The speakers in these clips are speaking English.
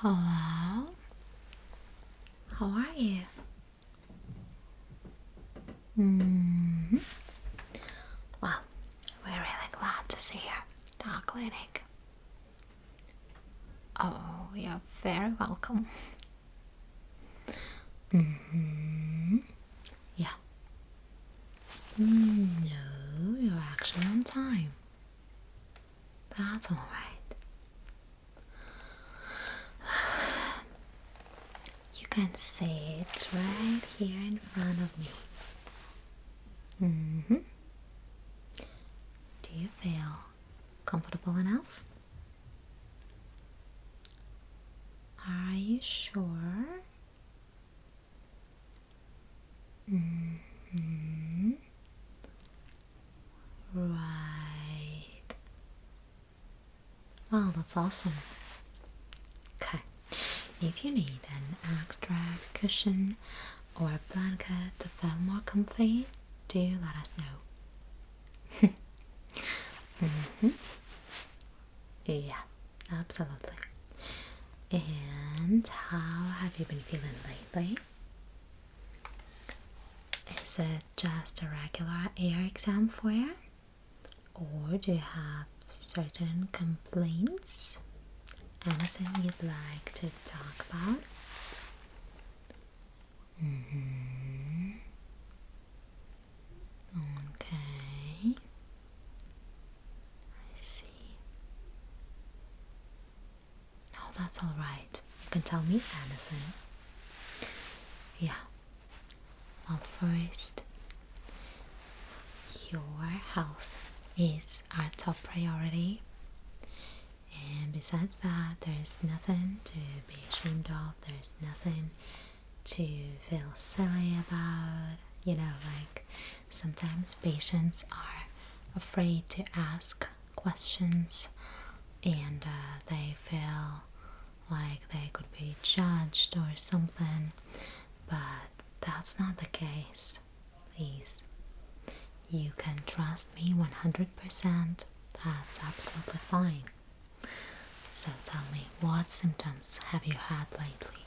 Hello? How are you? Mm-hmm. Well, we're really glad to see you at our clinic. Oh, you're very welcome. Mm-hmm. Yeah. No, you're actually on time. That's alright. You can see it right here in front of me. Mm-hmm. Do you feel comfortable enough? Are you sure? Mm-hmm. Right. Well, that's awesome. Okay. If you need an extra cushion or a blanket to feel more comfy, do let us know. Mm-hmm. Yeah, absolutely. And how have you been feeling lately? Is it just a regular ear exam for you? Or do you have certain complaints? Anything you'd like to talk about? Mm-hmm. Okay. I see. Oh, that's alright. You can tell me anything. Yeah. Well, first, your health is our top priority. And besides that, there's nothing to be ashamed of. There's nothing to feel silly about. You know, like sometimes patients are afraid to ask questions and they feel like they could be judged or something, but that's not the case. Please, you can trust me 100%. That's absolutely fine. So tell me, what symptoms have you had lately?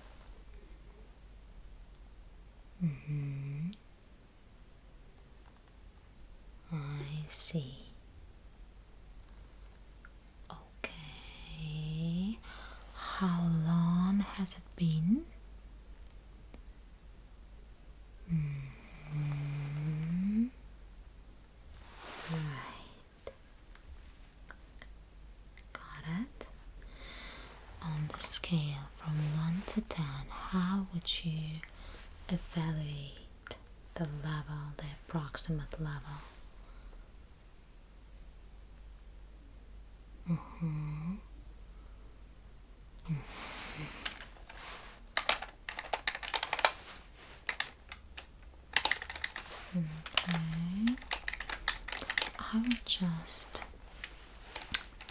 Mm-hmm. I see. Okay. How long has it been? Mm-hmm. Right. Got it. On the scale from 1 to 10, how would you evaluate the level, the approximate level? Mm-hmm. Okay. I will just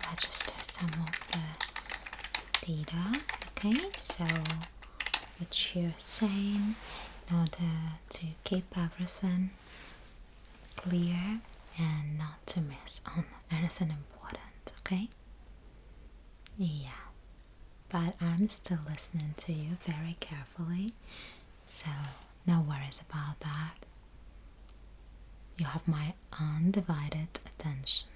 register some of the data. Okay, so what you're saying in order to keep everything clear and not to miss on anything important, okay? Yeah, but I'm still listening to you very carefully, so no worries about that. You have my undivided attention.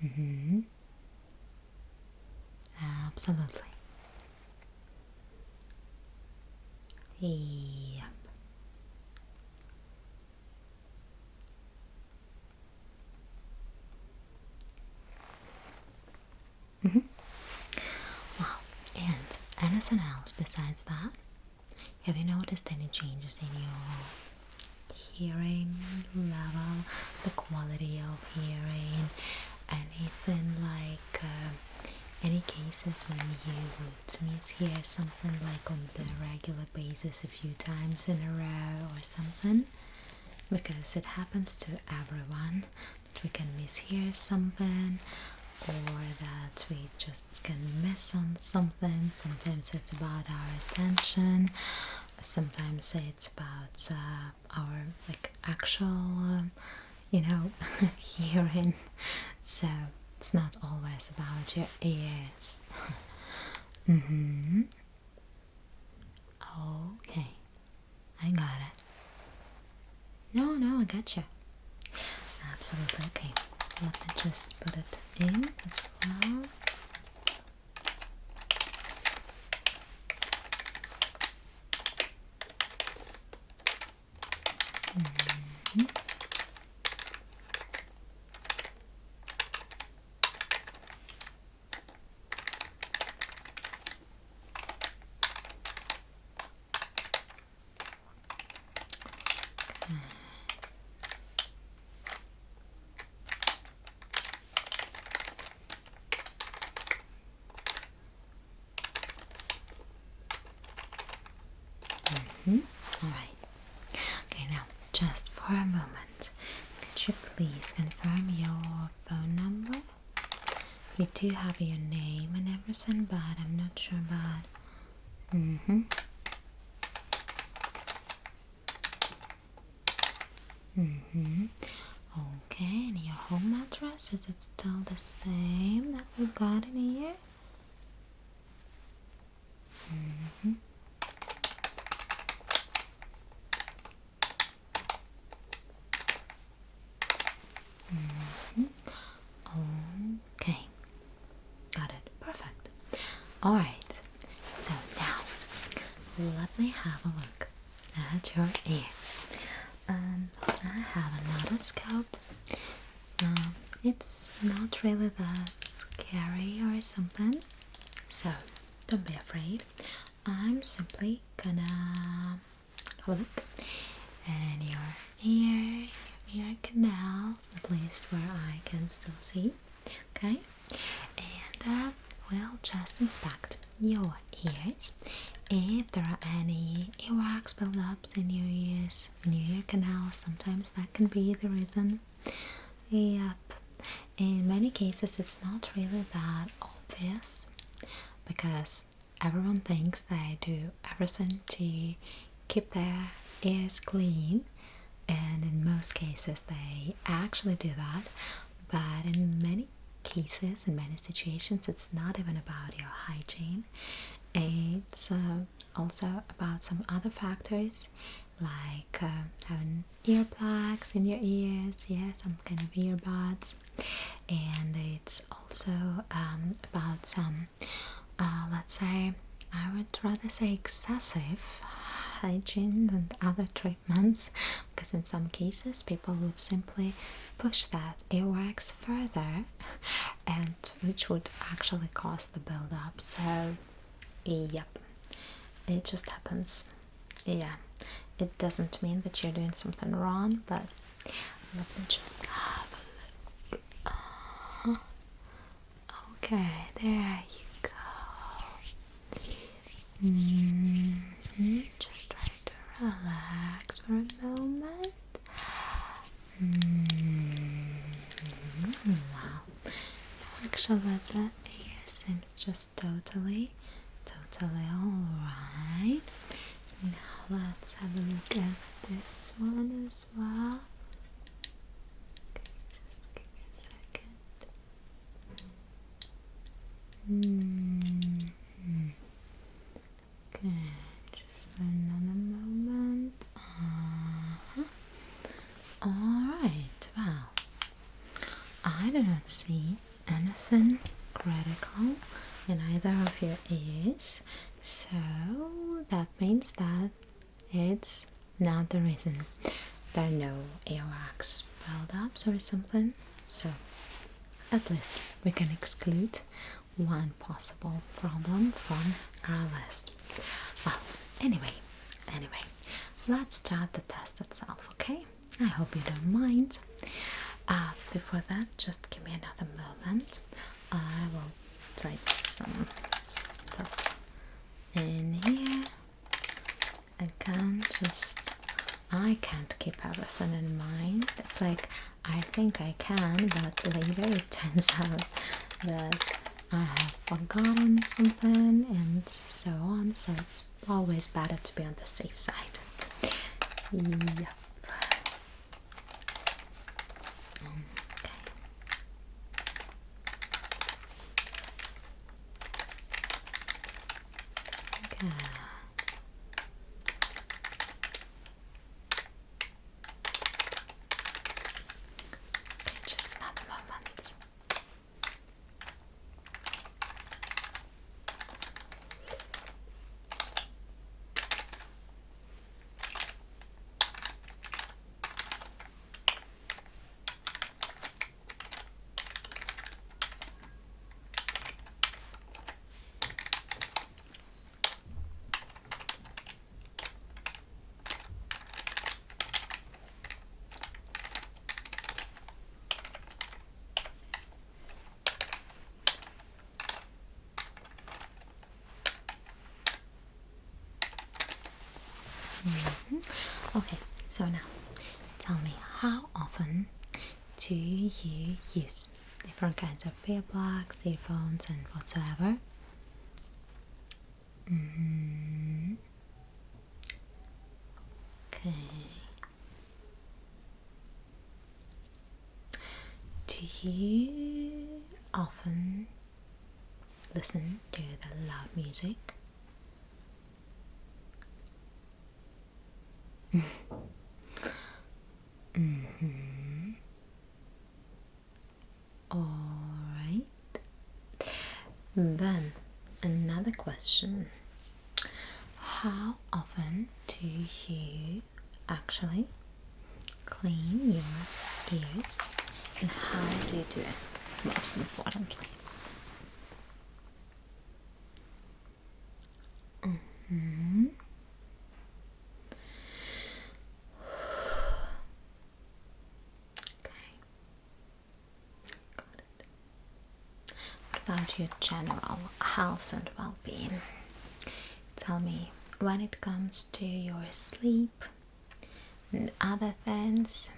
Mm-hmm. Absolutely. Yep. Mm-hmm. Well, and anything else besides that? Have you noticed any changes in your hearing level, the quality of hearing, anything like any cases when you would mishear something like on the regular basis a few times in a row or something? Because it happens to everyone that we can mishear something or that we just can miss on something. Sometimes it's about our attention, sometimes it's about our like actual hearing. So it's not always about your ears. Mm-hmm. Okay, I got it. No, I gotcha. Absolutely okay. Let me just put it in as well. Mm-hmm. All right. Okay, now just for a moment, could you please confirm your phone number? We do have your name and everything, but I'm not sure about. Mm-hmm. Mm-hmm. Okay, and your home address, is it still the same that we got in here? Mm-hmm. Mm-hmm. Okay, got it. Perfect. All right. So now, let me have a look at your ears. I have an otoscope. It's not really that scary or something, so don't be afraid. I'm simply gonna have a look in your ear canal, at least where I can still see. Okay, and we'll just inspect your ears. If there are any earwax buildups in your ears, in your ear canal, sometimes that can be the reason. Yep. In many cases, it's not really that obvious because everyone thinks they do everything to keep their ears clean, and in most cases, they actually do that. But in many cases, in many situations, it's not even about your hygiene. It's also about some other factors like having earplugs in your ears, yeah, some kind of earbuds, and it's also about some, let's say, I would rather say excessive hygiene than other treatments, because in some cases people would simply push that earwax further, and which would actually cause the buildup. So yep, it just happens. Yeah, it doesn't mean that you're doing something wrong, but let me just have a look. Okay, there you go. Just try to relax for a moment. Wow, actually that ear seems just totally alright. Now let's have a look at this one as well. Okay, just give me a second. Okay, just for another moment. Alright, wow. I do not see anything critical in either of your ears, so that means that it's not the reason. There are no earwax buildups or something, so at least we can exclude one possible problem from our list. Well, anyway, let's start the test itself, okay? I hope you don't mind. Before that, just give me another moment. I will type some stuff in here. I can't keep everything in mind. It's like I think I can, but later it turns out that I have forgotten something and so on, so it's always better to be on the safe side. Yep. Okay. Okay. Okay, just another moment. Okay, so now tell me, how often do you use different kinds of earplugs, earphones, and whatsoever? Okay. Do you often listen to the loud music? Alright. Then another question. How often do you actually clean your ears, and how do you do it, most importantly? Okay. Got it. What about your general health and well-being? Tell me, when it comes to your sleep and other things,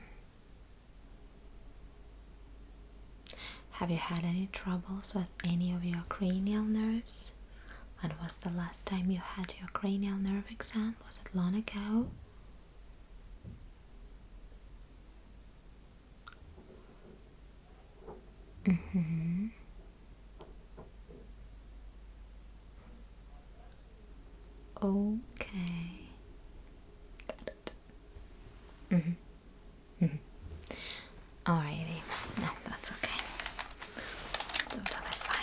have you had any troubles with any of your cranial nerves? When was the last time you had your cranial nerve exam? Was it long ago? Okay. Alrighty. No, that's okay. It's totally fine.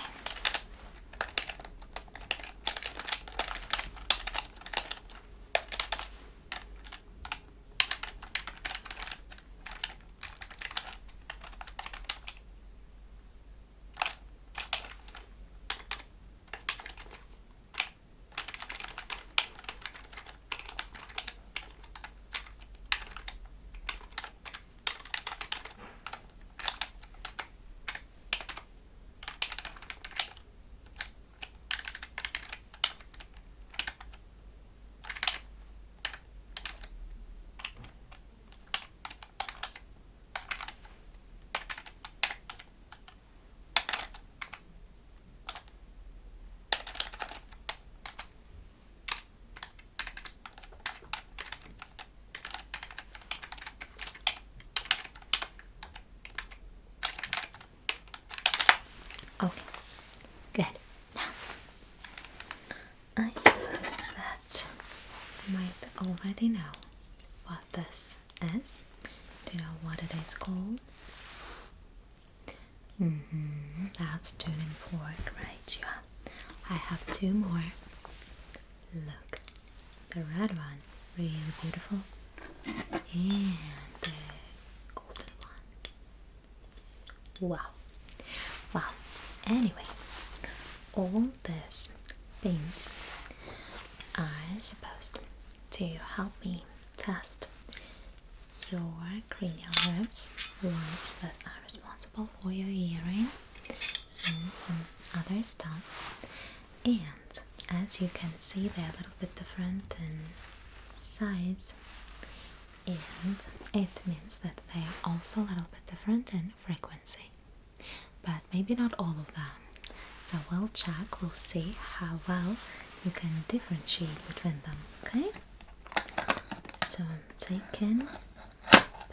Okay, good. Now, I suppose that you might already know what this is. Do you know what it is called? That's tuning fork, right? Yeah. I have two more. Look, the red one, really beautiful, and the golden one. Wow. Wow. Anyway, all these things are supposed to help me test your cranial nerves, ones that are responsible for your hearing, and some other stuff. And as you can see, they're a little bit different in size, and it means that they are also a little bit different in frequency, but maybe not all of them. So we'll check, we'll see how well you can differentiate between them. Okay, so I'm taking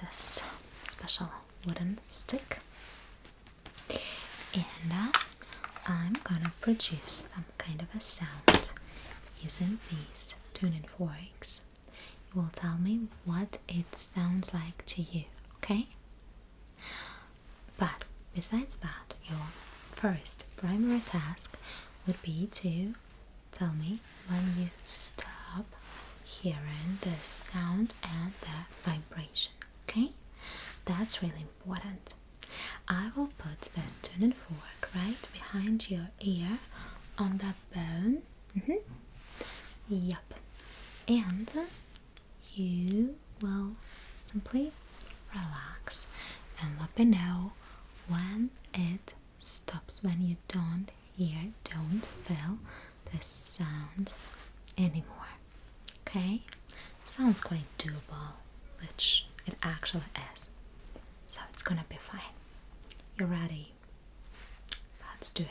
this special wooden stick, and I'm gonna produce some kind of a sound using these tuning forks. You will tell me what it sounds like to you, okay? But besides that, your first primary task would be to tell me when you stop hearing the sound and the vibration, okay? That's really important. I will put this tuning fork right behind your ear on that bone. Yup. And you will simply relax and let me know when it stops, when you don't feel this sound anymore. Okay? Sounds quite doable, which it actually is. So it's gonna be fine. You ready? Let's do it.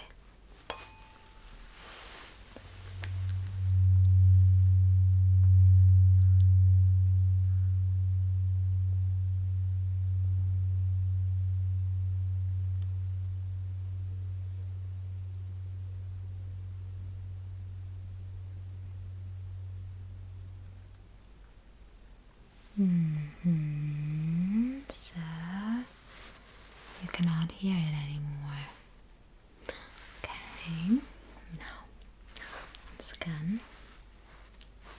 So you cannot hear it anymore. Okay, now once again,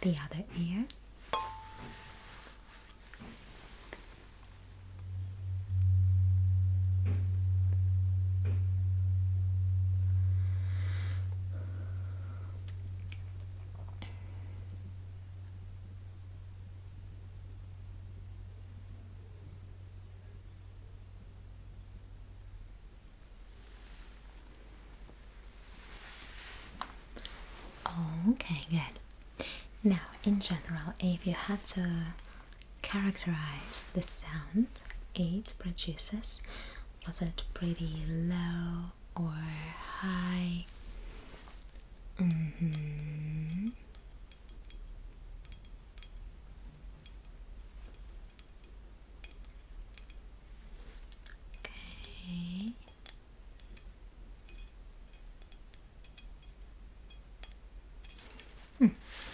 the other ear. Okay, good. Now, in general, if you had to characterize the sound it produces, was it pretty low or high? Okay.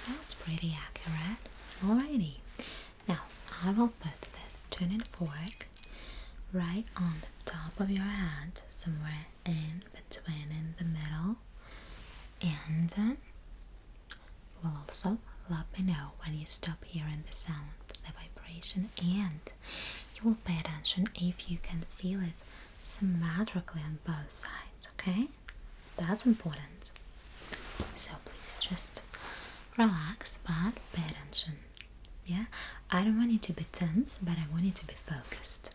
That's pretty accurate. Alrighty. Now I will put this tuning fork right on the top of your head, somewhere in between, in the middle, and will also let me know when you stop hearing the sound, the vibration, and you will pay attention if you can feel it symmetrically on both sides, okay? That's important. So please just relax but pay attention. Yeah, I don't want you to be tense, but I want you to be focused.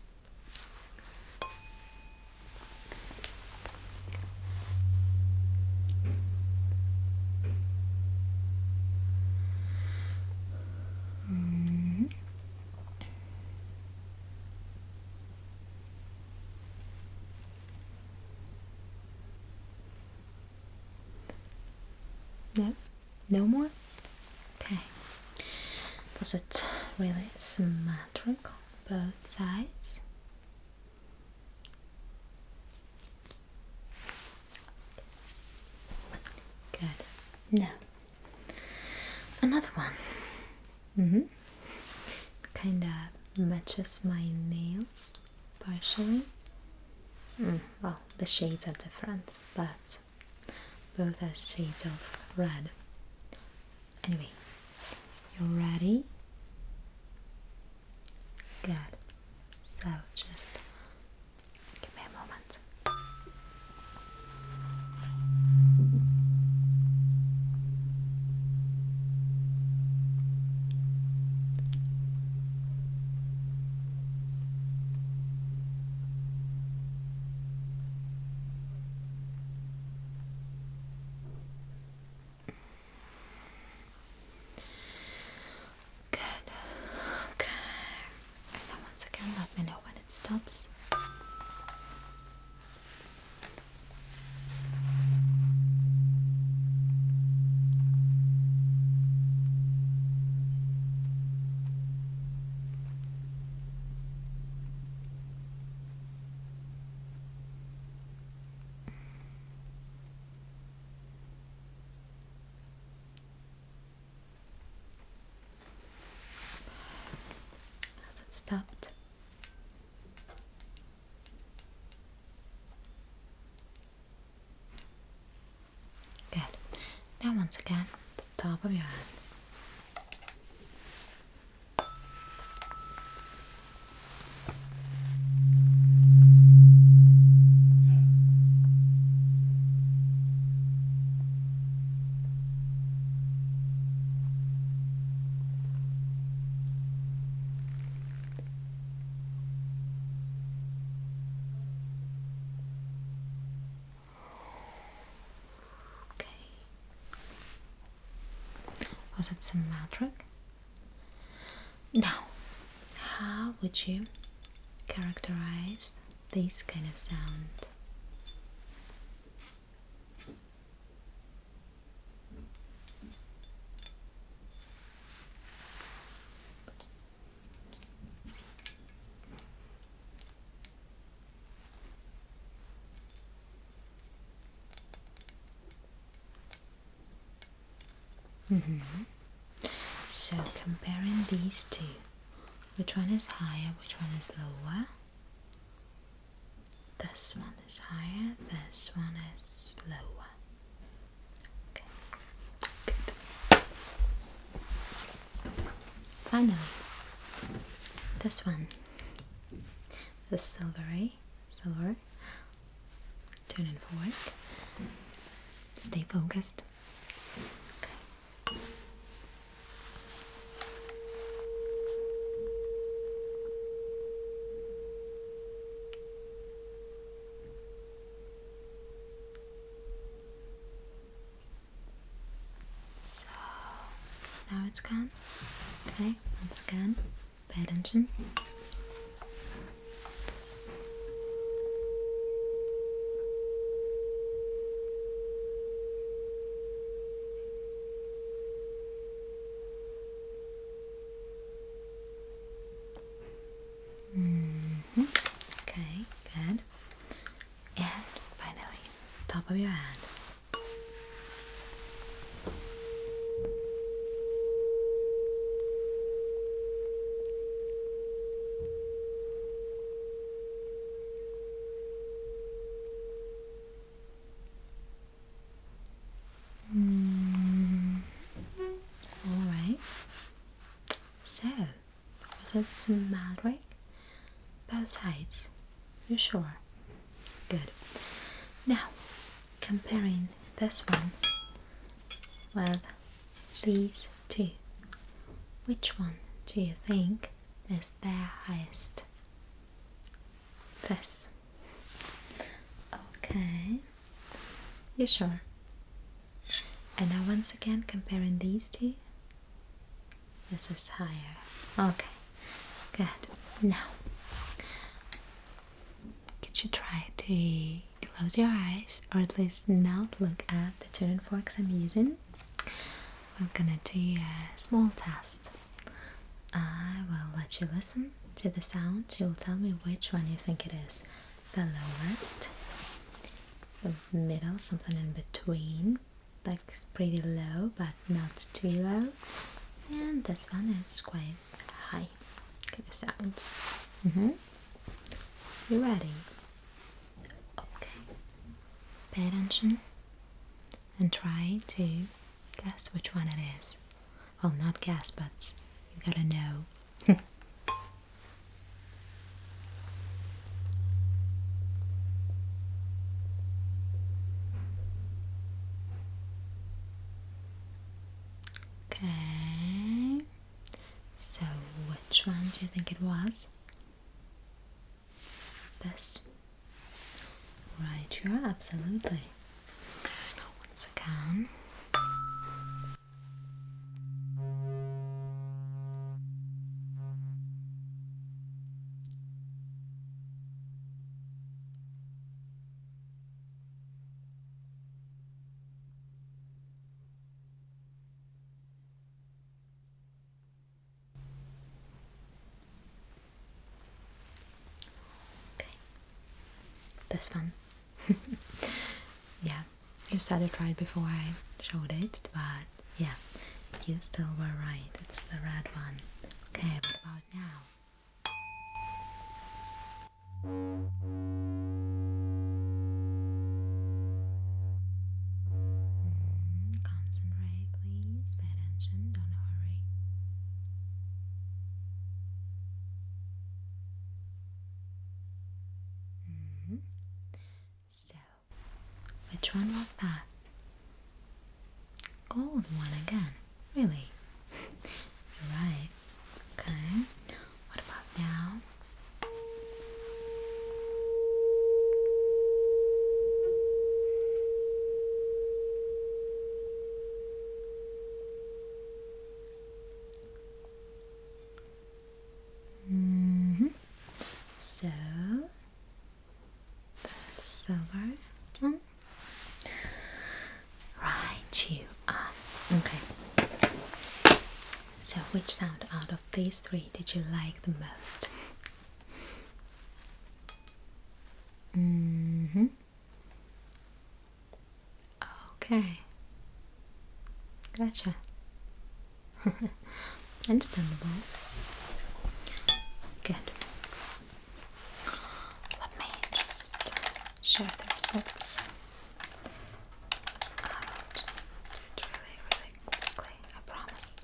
No? No more? Okay. Was it really symmetric on both sides? Good. Now, another one. Kinda matches my nails partially. Well, the shades are different, but both are shades of red. Anyway, you ready? Good. So just give me a moment. Good. Okay. And now once again, let me know when it stops. stopped. Good. Now once again, the top of your hand. Was it symmetric? Now, how would you characterize this kind of sound? So comparing these two, which one is higher, which one is lower? This one is higher, this one is lower. Okay. Good. Finally, this one, the silver, turn and forward. Stay focused. Now it's gone. Okay, once again, pay attention. Okay, good. And finally, top of your hand. Alright, so was it symmetric? Both sides, you sure? Good. Now, comparing this one with these two, which one do you think is their highest? This. Okay, you sure? And now once again comparing these two, this is higher. Okay, good. Now, could you try to close your eyes, or at least not look at the tuning forks I'm using? We're gonna do a small test. I will let you listen to the sound. You'll tell me which one you think it is. The lowest, the middle, something in between, like pretty low but not too low, and this one is quite high kind of sound. You ready? Okay. Pay attention and try to guess which one it is. Well, not guess, but you gotta know. Okay, so which one do you think it was? This? Right, sure, absolutely. Once again. This one. Yeah, you said it right before I showed it, but yeah, you still were right. It's the red one. Okay, what about now? Concentrate, please. Pay attention. Don't hurry. So, which one was that? Gold one again. Really? You're right. Okay. What about now? So, the silver one. Right, you are. Okay. So, which sound out of these three did you like the most? Okay. Gotcha. Understandable. Good. Let me just share the results. I will just do it really, really quickly, I promise.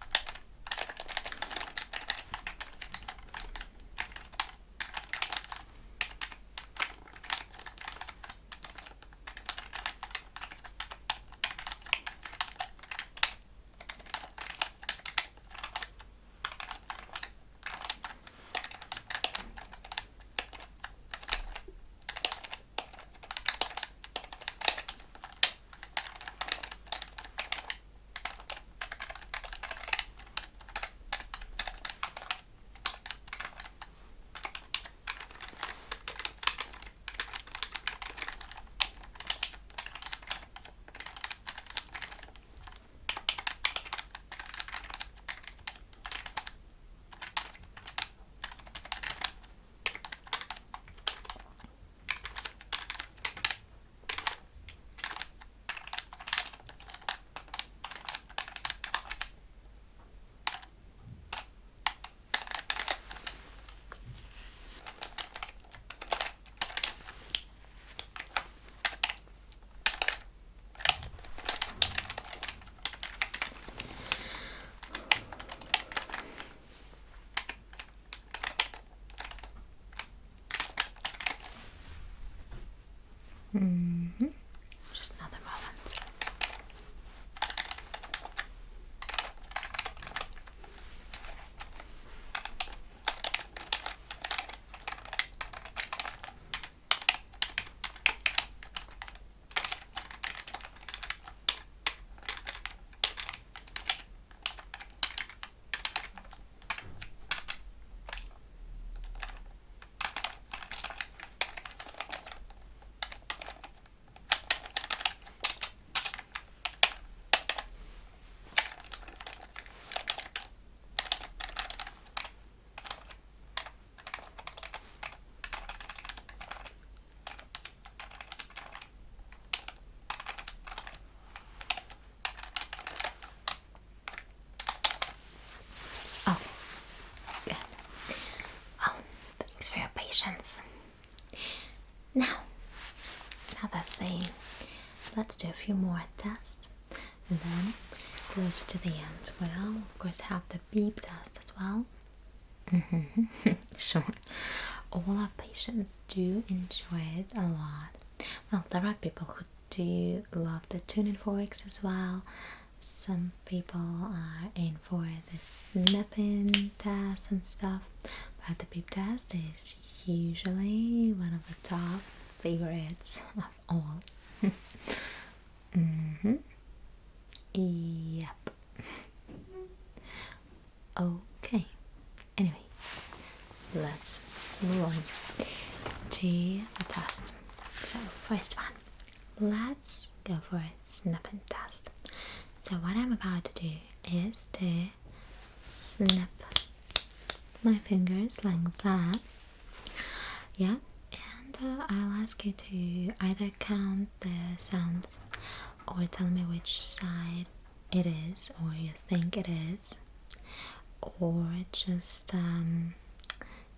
Just another moment. Oh, good. Oh, thanks for your patience. Now, another thing. Let's do a few more tests, and then closer to the end, we'll of course have the beep test as well. Sure. All our patients do enjoy it a lot. Well, there are people who do love the tuning forks as well. Some people are in for the snipping test and stuff, but the beep test is usually one of the top favorites of all. Yep. Okay. Anyway, let's move on to the test. So, first one, let's go for a snipping test. So, what I'm about to do is to snip my fingers like that. Yeah, and I'll ask you to either count the sounds or tell me which side it is or you think it is, or just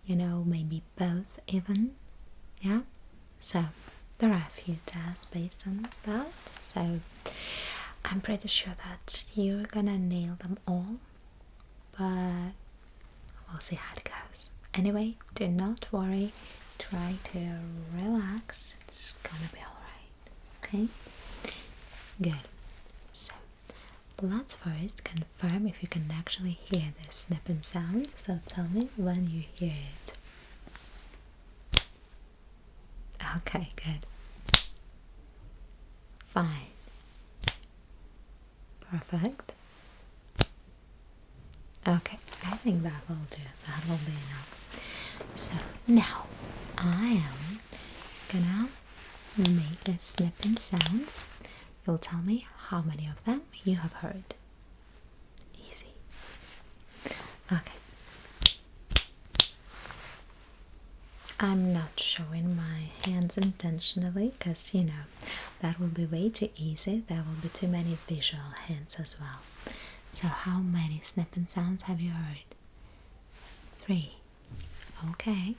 maybe both even. Yeah, so there are a few tests based on that, so I'm pretty sure that you're gonna nail them all, but we'll see how it goes. Anyway, do not worry, try to relax, it's gonna be alright, okay? Good. So let's first confirm if you can actually hear the snipping sounds, so tell me when you hear it. Okay, good. Fine. Perfect. Okay, I think that will do. That will be enough. So now I am gonna make the snipping sounds. You'll tell me how many of them you have heard. Easy. Okay. I'm not showing my hands intentionally because you know that will be way too easy. There will be too many visual hints as well. So, how many snipping sounds have you heard? 3. Okay,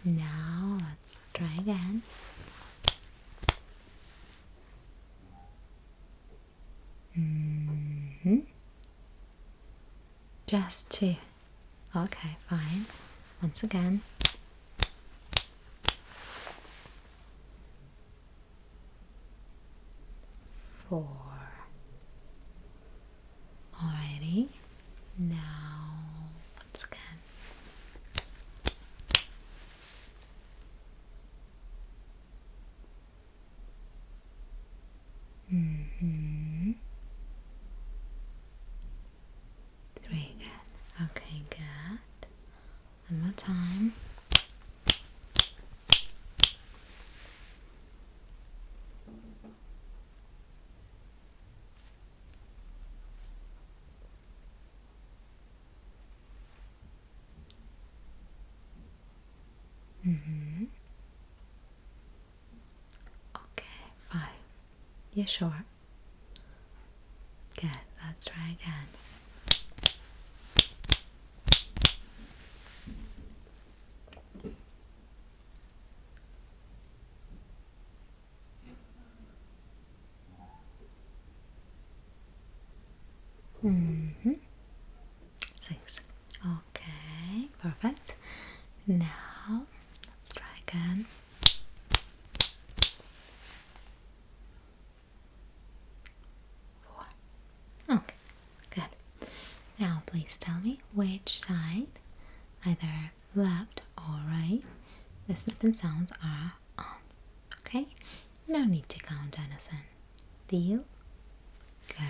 now let's try again. Just 2. Okay, fine. Once again. 4. Alrighty. Now, once again. 3 again. Okay, good. One more time. 5. You sure? Good. Let's try again. 6. Okay, perfect. Now let's try again. 4. Okay, good. Now please tell me which side, either left or right, the snipping sounds are on. Okay? No need to count anything. Deal? Good.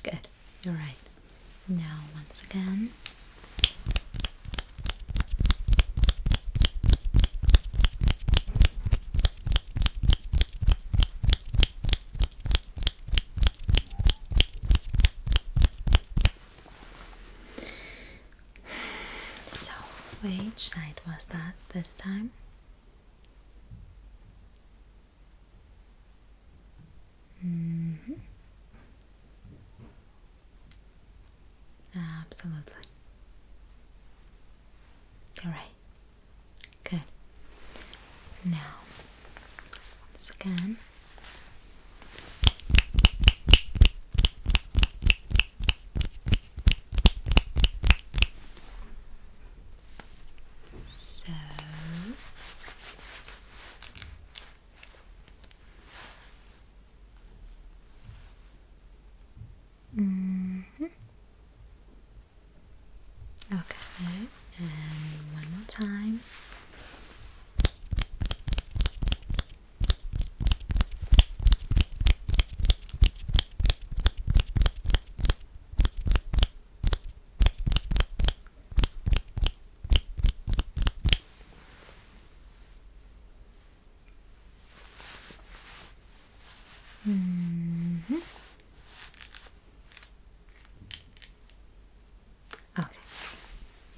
Good. All right. Now once again. So, which side was that this time? Absolutely. All right. Good. Now, once again. So, okay, and one more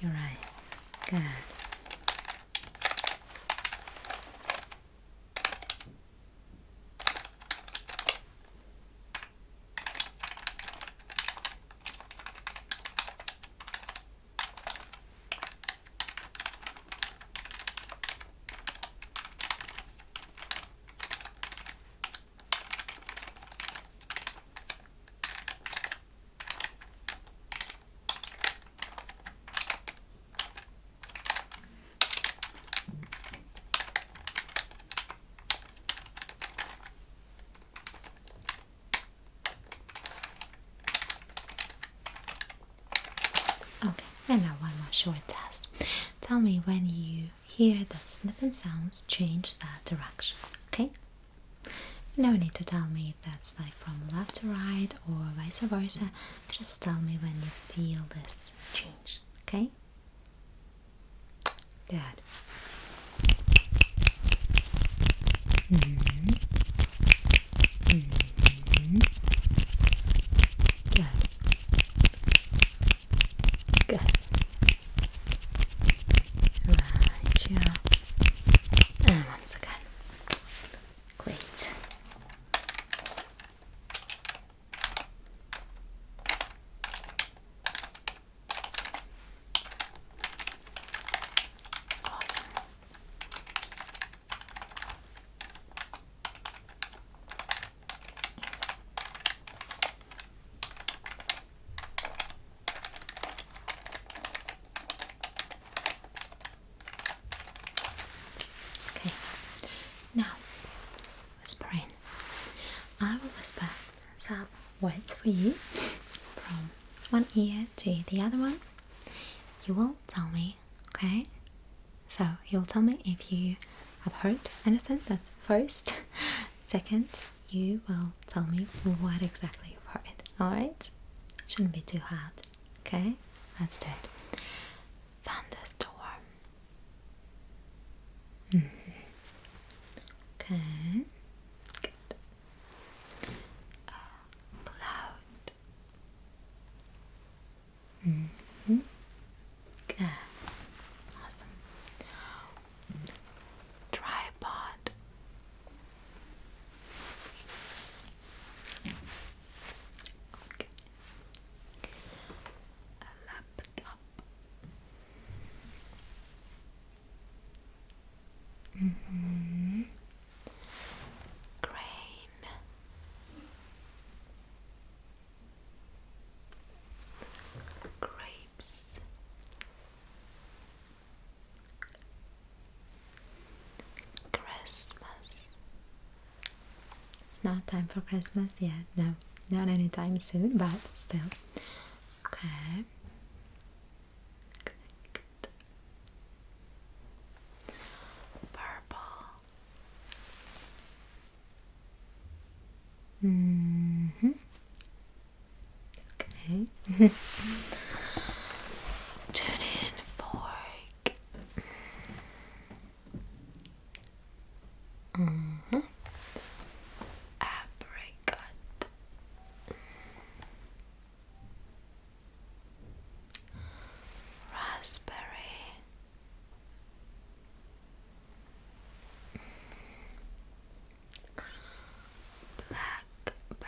You're right. Good. Okay, and now one more short test. Tell me when you hear the snipping sounds, change that direction, okay? No need to tell me if that's like from left to right or vice versa. Just tell me when you feel this change, okay? Good. Mm-hmm. Mm-hmm. Good. Good. Right, yeah. And once again. Great. Awesome. Okay. Now, whispering. I will whisper some words for you from one ear to the other one. You will tell me, okay? So you'll tell me if you have heard anything. That's first. Second, you will tell me what exactly you've heard. Alright? Shouldn't be too hard. Okay? Let's do it. Thunderstorm. Okay. Good. Cloud. Good. Awesome. Tripod. Okay. A laptop. Grain. Grapes. Christmas. It's not time for Christmas yet. No, not anytime soon, but still. Okay. Good. Purple. Okay. Tuning fork. Apricot. Raspberry. Blackberry.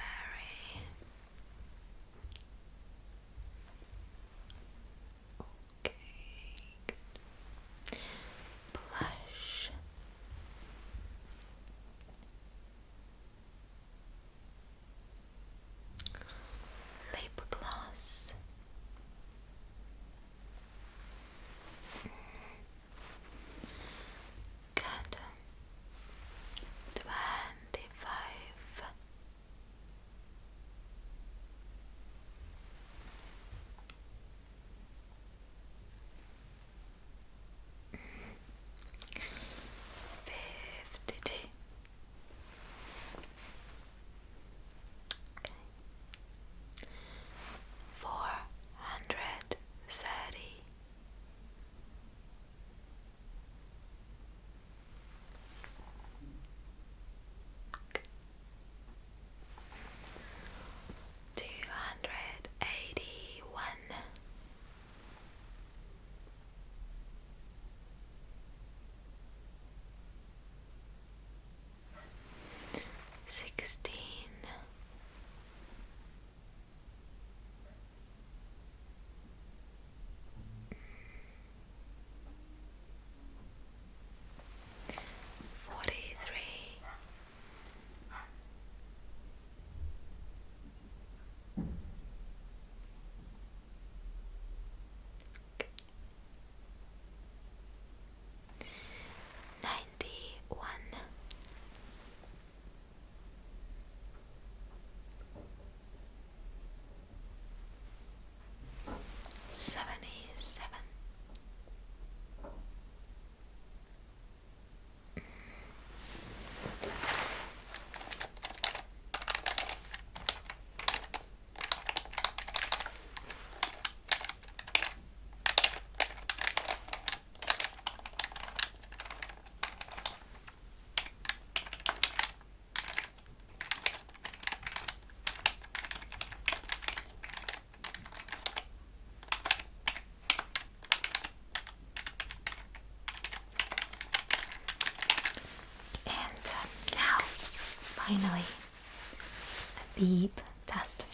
beep test.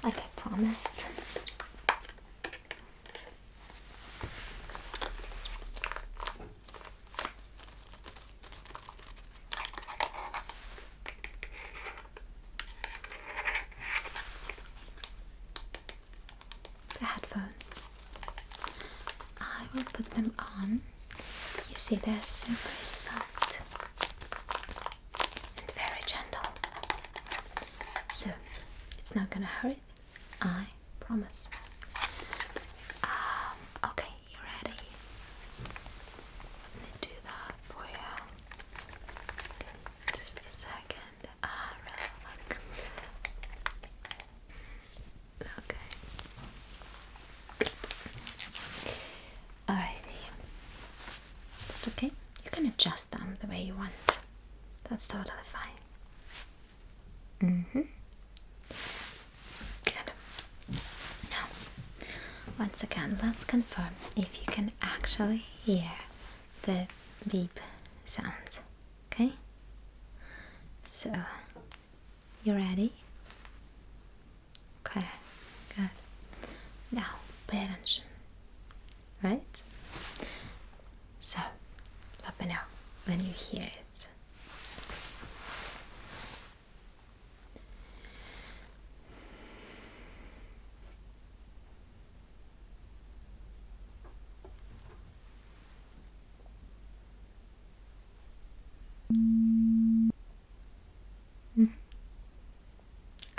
Like I promised. The headphones. I will put them on. You see, they're super soft and very gentle. So it's not gonna hurt. I promise. Okay, you ready? Let me do that for you. Just a second. Relax. Okay. Alrighty. It's okay. You can adjust them the way you want. That's totally fine. Good. Now, once again, let's confirm if you can actually hear the beep sounds. Okay? So, you ready? Okay, good. Now, pay attention. Right? So, let me know when you hear it.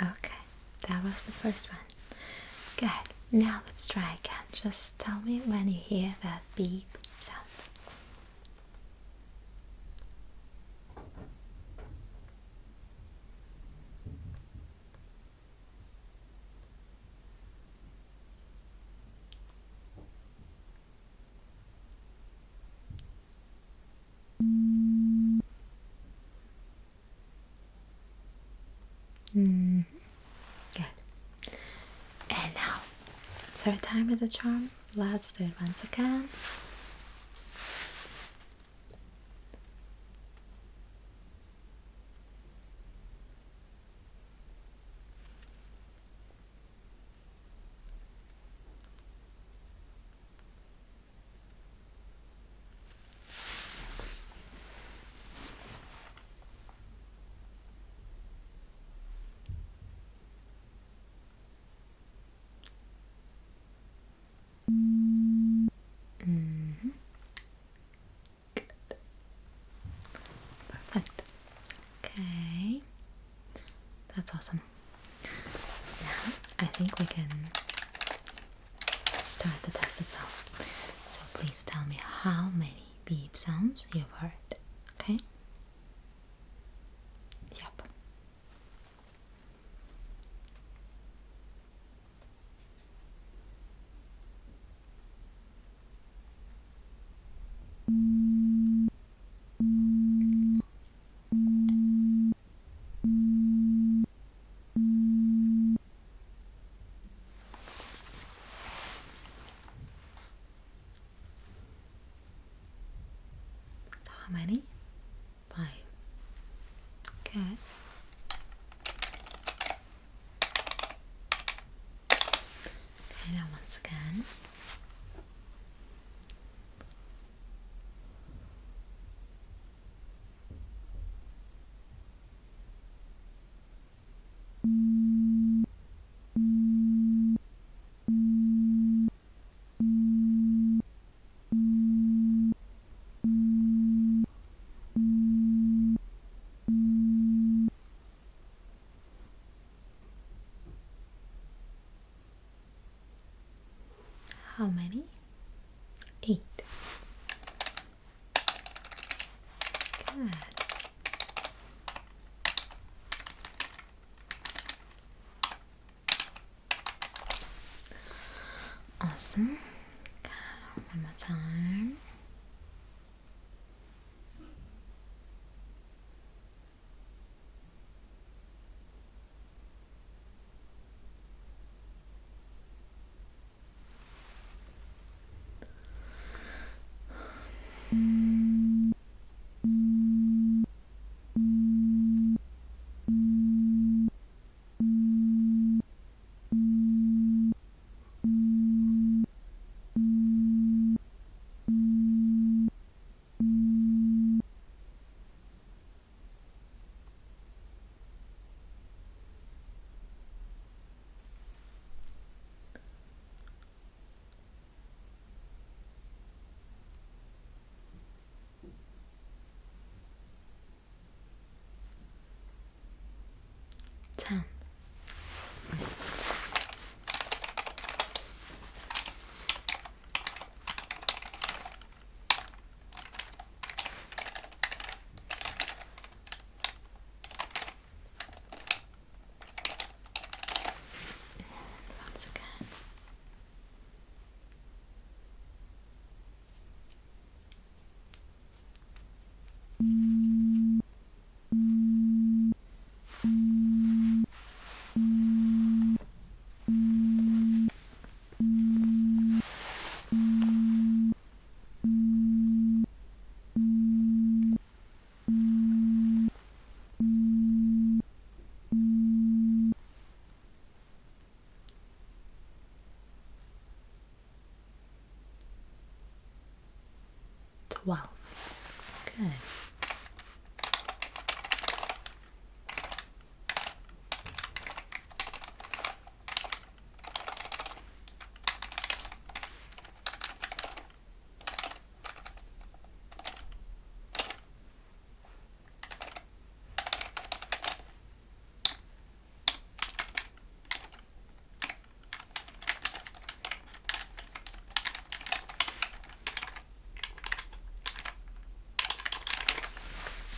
Okay, that was the first one. Good. Now let's try again. Just tell me when you hear that beep sound. Good. And now, third time with the charm. Let's do it once again. Perfect. Okay. That's awesome. Now, I think we can start the test itself. So please tell me how many beep sounds you've heard. Okay? Yep. So how many? 5. Okay. Okay, now once again. How many? 8. Good. Awesome. One more time. 10. Right. Once again. Wow. Good.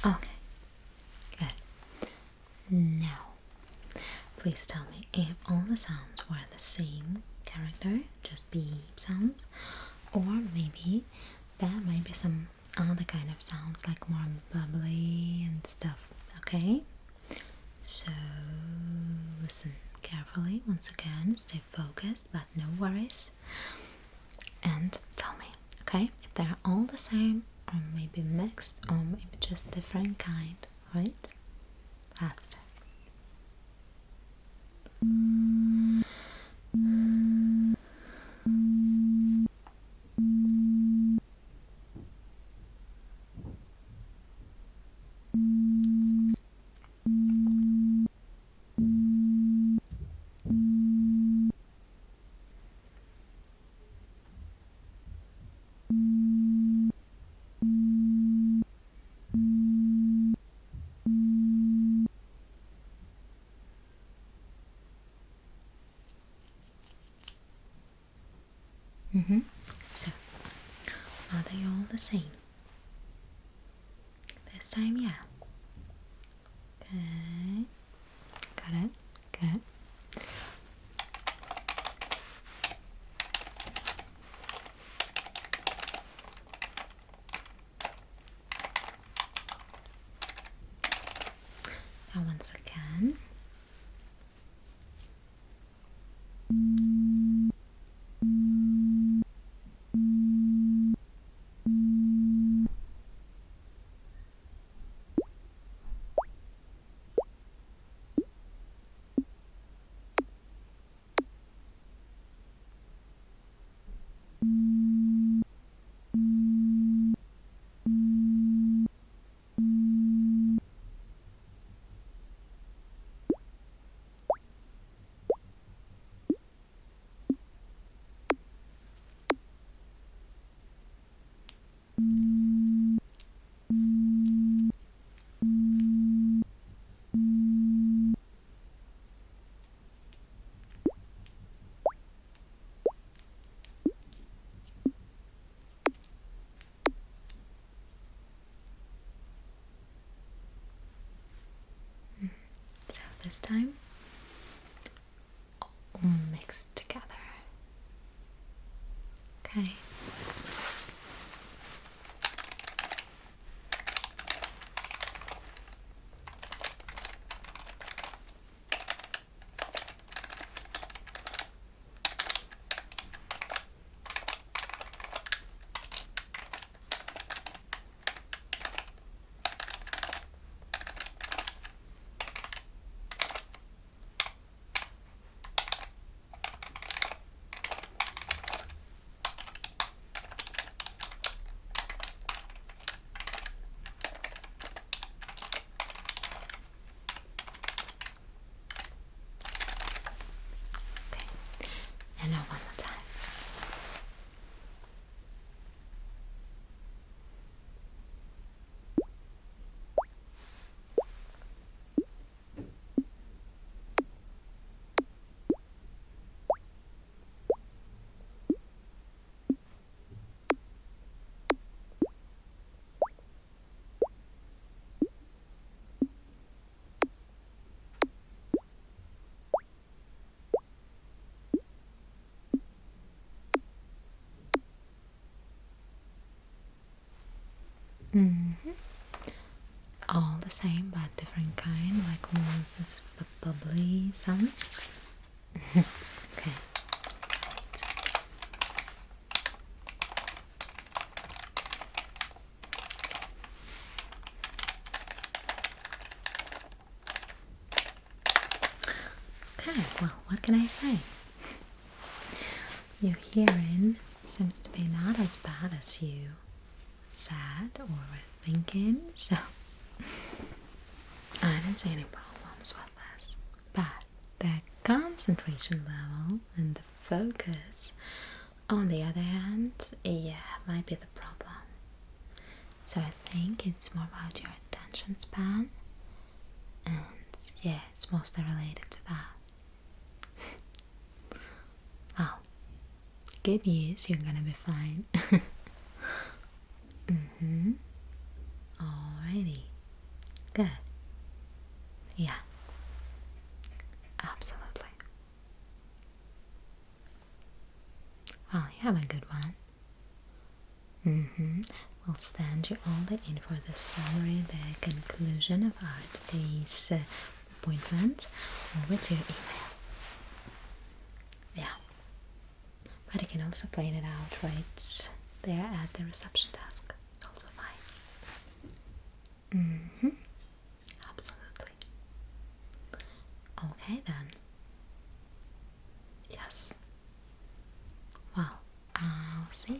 Okay, good. Now, please tell me if all the sounds were the same character, just beep sounds, or maybe there might be some other kind of sounds like more bubbly and stuff, okay? So, listen carefully once again, stay focused, but no worries, and tell me, okay, if they're all the same or maybe mixed or maybe just different kind, right? Faster. So, are they all the same? This time, yeah. Okay. Got it. Good. Now once again. So this time, all mixed together. Okay. And now one more time. Mm-hmm. All the same, but different kind, like more of this bubbly sounds. Okay. Right. Okay, well, what can I say? Your hearing seems to be not as bad as you said or were thinking, so I didn't see any problems with this. But the concentration level and the focus, on the other hand, yeah, might be the problem. So I think it's more about your attention span, and yeah, it's mostly related to that. Well, good news, you're gonna be fine. Alrighty. Good. Yeah. Absolutely. Well, you have a good one. We'll send you all the info, the summary, the conclusion of our today's appointment over to your email. Yeah. But you can also print it out right there at the reception desk. It's also fine. Absolutely. Okay then. Yes. Well, I'll see you.